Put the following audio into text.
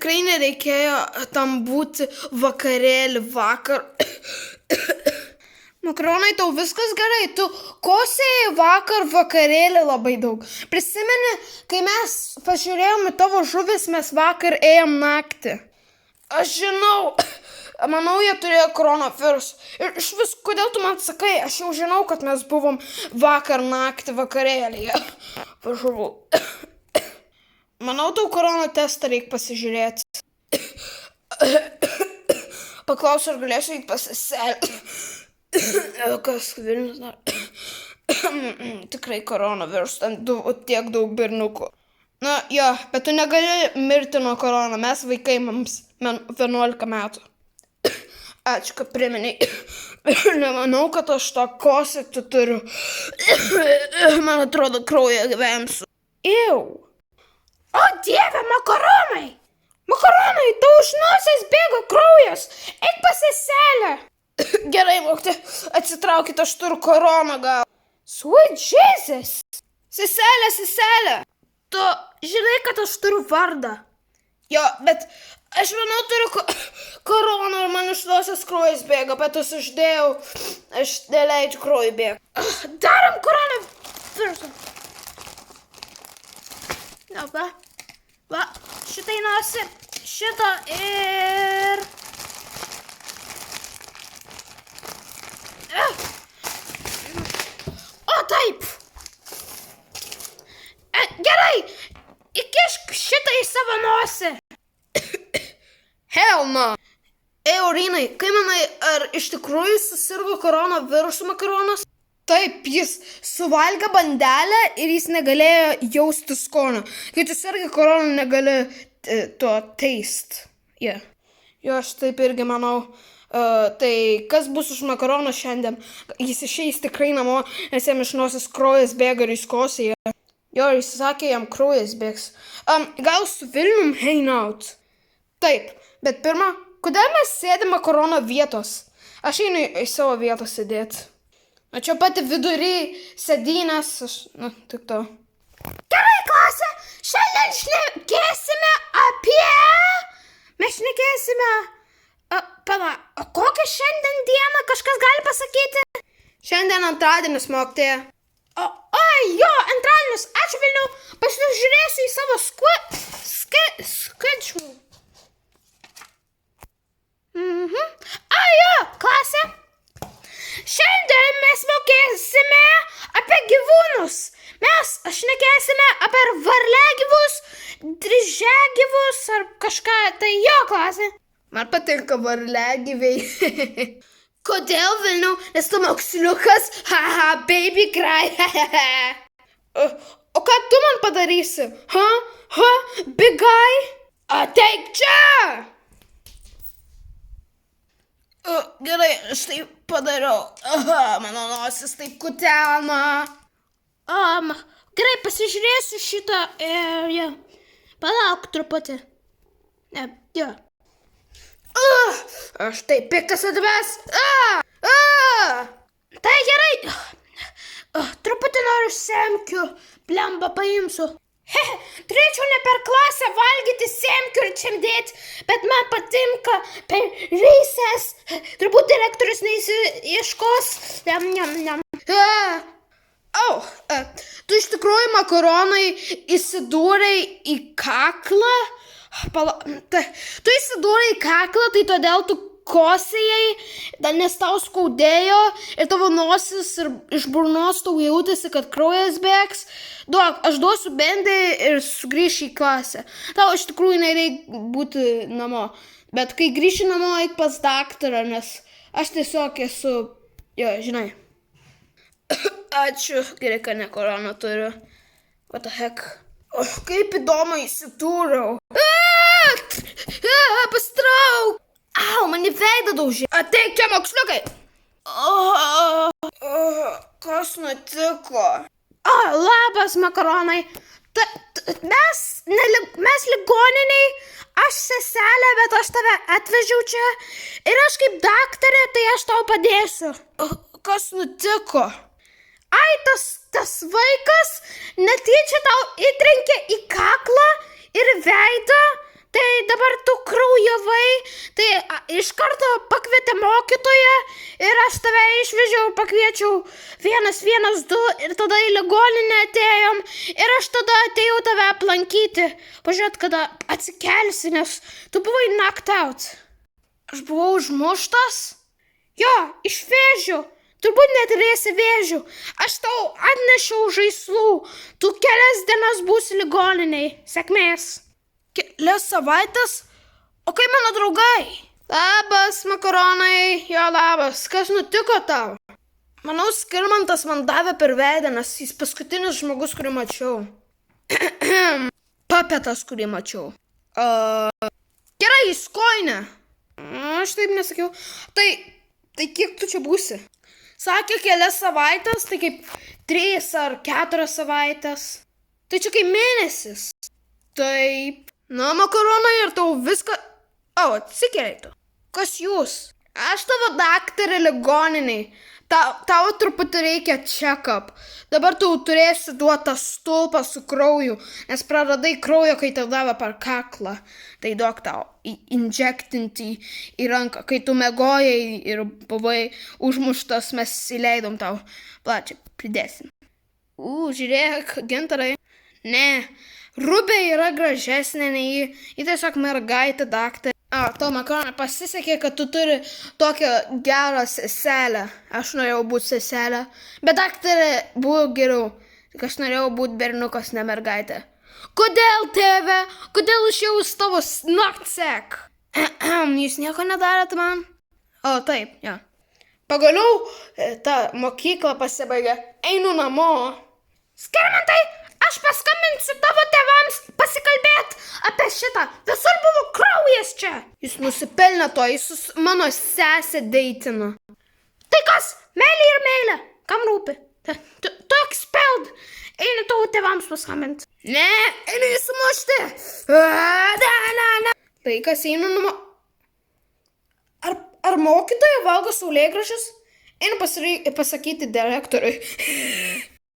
tikrai nereikėjo tam būti vakarėlį vakar. Makaronai, tau viskas gerai, tu kosėjai vakar vakarėlį labai daug. Prisimeni, kai mes pažiūrėjome tavo žuvis, mes vakar ėjom naktį. Aš žinau, manau, jie turėjo koronavirusą. Ir iš vis, kodėl tu man sakai, aš jau žinau, kad mes buvom vakar naktį vakarėlyje. Pažuvau. Manau, tau korona testą reikia pasižiūrėti. Paklausiu, ar galėsiu eiti pasiselti. Kas Vilnius dar? Tikrai koronavirus, ten tiek daug berniukų. Na, jo, bet tu negali mirti nuo korona, mes vaikai, mums 11 metų. Ačiū, kad priminiai. Nemanau, kad aš tą kosėti turiu. Man atrodo, kraują vemsiu. Iu. O dieve, makaronai! Makaronai, tau iš nosies bėga kraujas. Eik pasiselę. Gerai, mokytoja, atsitraukit, aš turiu koroną gal. Sweet Jesus. Seselė. Tu žinai, kad aš turiu vardą. Jo, bet aš manau turiu koroną ir man iš nosies kraujas bėga, bet aš uždėjau, aš neleidžiu kraujui bėga. Darom koronavirusą. Na, va, šitai nosi, šito ir... O taip. Gerai, įkišk šitą į savo nosį. Hell no. Aurinai, kai manai, ar iš tikrųjų susirgo koronavirusu makaronas? Taip, jis suvalgė bandelę ir jis negalėjo jausti skonio. Kai tu sergi koroną, negali to taste. Yeah. Jo, aš taip irgi manau. Tai kas bus už makaroną šiandien? Jis išeis tikrai namo, nes jam iš nosies kraujas bėga ir jis kosėja. Jo, jis sakė, jam kraujas bėgs. Gal su Vilnium hangout? Taip, bet pirma, kodėl mes sėdime makarono vietos? Aš einu į savo vietą sėdėti. O čia pati vidury sėdynės, tik to. Gerai, klasė, šiandien šnekėsime apie... Mes šnekėsime... Pala, o kokią šiandien dieną kažkas gali pasakyti? Šiandien antradienis, mokytoja. Jo, antradienis, ačiū Vilniau, pasižiūrėsiu į savo schedule. Jo, klasė. Šiandien mes mokėsime apie gyvūnus. Mes šnekėsime apie varliagyvius, dryžiagyvius ar kažką, tai jo, klasė. Man patinka varliagyviai. Kodėl, Vilniau? Nes tu moksliukas, haha, baby cry, O ką tu man padarysi? Big guy? Ateik čia! Gerai, aš tai padariau. Mano nosis taip kutena. Gerai, pasižiūrėsiu šitą. Palauk truputį. Jo. Aš taip piktas atves. Tai gerai. Truputį noriu semkių. Blemba paimsiu. Turėčiau ne per klasę valgyti semkių ir čimdėti, bet man patinka per reisės. Turbūt direktorius neįsieškos. Tu iš tikrųjų makaronai įsidūrei į kaklą? Tu įsidūrei į kaklą, tai todėl tu kosėjai, nes tau skaudėjo ir tavo nosis ir iš burnos tau jautėsi, kad kraujas bėgs. Duok, aš duosiu bendį ir sugrįšiu į klasę. Tau iš tikrųjų nereikia būti namo, bet kai grįši namo, eik pas daktarą, nes aš tiesiog esu, žinai. Ačiū, gerai, kad ne koroną turiu. What the heck? Kaip įdomu įsitūriau. Pastrauk! Au, man į veidą daužė. Ateik čia, moksliukai. Kas nutiko? Labas, makaronai. Mes ligoniniai, aš seselė, bet aš tave atvežiau čia. Ir aš kaip daktarė, tai aš tau padėsiu. Kas nutiko? Tas vaikas netyčia tau įtrenkė į kaklą ir veidą, tai dabar tu kraujavai, tai iš karto pakvietė mokytoją ir aš tave išvežiau, pakviečiau 112 ir tada į ligoninę atėjom ir aš tada atėjau tave aplankyti, pažiūrėt, kada atsikelsi, nes tu buvai knocked out. Aš buvau užmuštas? Jo, iš vėžių. Turbūt neturėsi vėžių. Aš tau atnešiau žaislų. Tu kelias dienas būsi ligoniniai. Sėkmės. Kelias savaitės? O kaip mano draugai? Labas, makaronai. Jo, labas. Kas nutiko tau? Manau, Skirmantas man davė per veidą, nes jis paskutinis žmogus, kurį mačiau. Papetas, kurį mačiau. Gerai, jis koinė. Aš taip nesakiau. Tai kiek tu čia būsi? Sakė kelias savaitės, tai kaip 3 ar 4 savaitės. Tai čia kaip mėnesis. Taip. Na, makaronai, ir tau viską... atsikeliai tu. Kas jūs? Aš tavo daktarė ligoniniai. Tau truputį reikia check-up. Dabar tu turėsi duotą stulpą su krauju, nes praradai kraujo, kai tau davė per kaklą. Tai duok tau injektinti į ranką. Kai tu megojai ir buvai užmuštas, mes įleidom tau. Plačiai, pridėsim. Žiūrėk, gintarai. Ne, Rubė yra gražesnė nei ji. Ji tiesiog mergaitė daktarė. Tau, makaronai, pasisekė, kad tu turi tokią gerą seselę. Aš norėjau būti seselė, bet daktarė buvo geriau. Tik aš norėjau būti berniukas, ne mergaitė. Kodėl, tėve? Kodėl išėjau tavo naktsek? Jūs nieko nedarėt man? Taip, ja. Pagaliau ta mokykla pasibaigė. Einu namo. Skirmantai, aš paskambinsiu tavo tėvams pasikalbėt apie šitą. Visur buvo kraujas čia. Jis nusipelnė to, jis mano sesę deitina. Tai kas? Meilė ir meilė. Kam rūpi? Tu expelled. Einu tavo tėvams paskambinti. Ne, einu jį sumušti. Tai kas, einu namo. Ar mokytoja valgo saulėgrąžius? Einu pasakyti direktoriui.